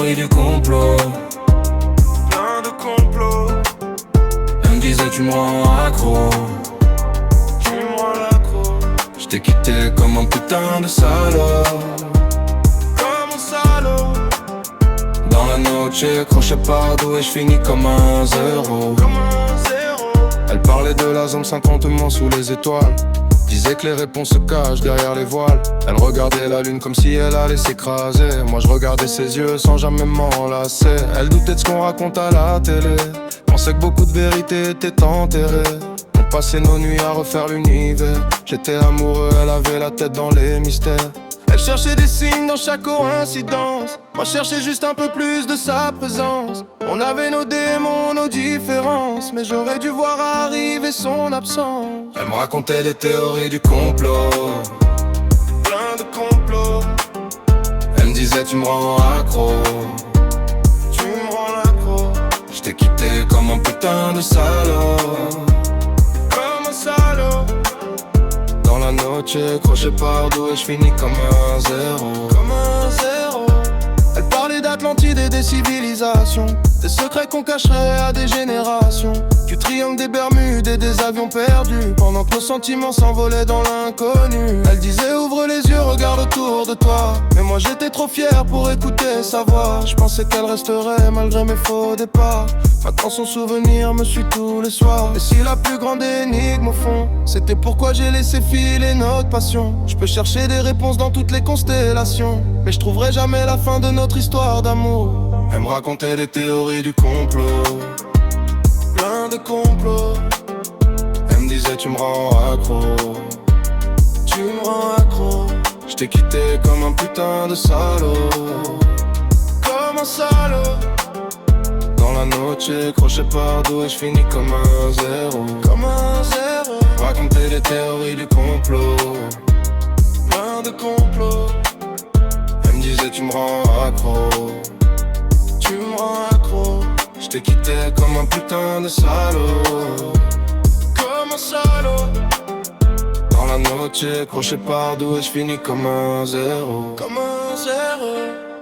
théories du complot. Plein de complots. Elle me disait tu me rends accro. Tu me rends l'accro. J't'ai quitté comme un putain de salaud. Comme un salaud. Dans la noche, crochet pardou et j'finis comme un zéro. Comme un zéro. Elle parlait de la zone 50 sous les étoiles. Disait que les réponses se cachent derrière les voiles. Elle regardait la lune comme si elle allait s'écraser. Moi je regardais ses yeux sans jamais m'enlacer. Elle doutait de ce qu'on raconte à la télé. Pensait que beaucoup de vérités étaient enterrées. On passait nos nuits à refaire l'univers. J'étais amoureux, elle avait la tête dans les mystères. Elle cherchait des signes dans chaque coïncidence. Moi je cherchais juste un peu plus de sa présence. On avait nos démons, nos différences, mais j'aurais dû voir arriver son absence. Elle me racontait des théories du complot. Plein de complots. Elle me disait tu me rends accro. Tu me rends l'accro. J't'ai quitté comme un putain de salaud. Comme un salaud. Dans la noche, crochet pardou et j'finis comme un zéro. Comme un zéro. Elle parlait d'Atlantide et des civilisations, des secrets qu'on cacherait à des générations, du triangle des Bermudes et des avions perdus, pendant que nos sentiments s'envolaient dans l'inconnu. Elle disait ouvre les yeux, regarde autour de toi. Mais moi j'étais trop fier pour écouter sa voix. Je pensais qu'elle resterait malgré mes faux départs. Maintenant son souvenir me suit tous les soirs. Et si la plus grande énigme au fond, c'était pourquoi j'ai laissé filer notre passion. Je peux chercher des réponses dans toutes les constellations, mais je trouverai jamais la fin de notre histoire d'amour. Elle me racontait des théories du complot. Plein de complots. Elle me disait tu me rends accro. Tu me rends accro. J't'ai quitté comme un putain de salaud. Comme un salaud. Dans la noche, crochet pardou et j'finis comme un zéro. Comme un zéro. Raconter des théories du complot. Plein de complots. Elle me disait tu me rends accro. Tu me rends accro. J't'ai quitté comme un putain de salaud. Comme un salaud. Dans la noche, crochet pardou et j'finis comme un zéro. Comme un zéro.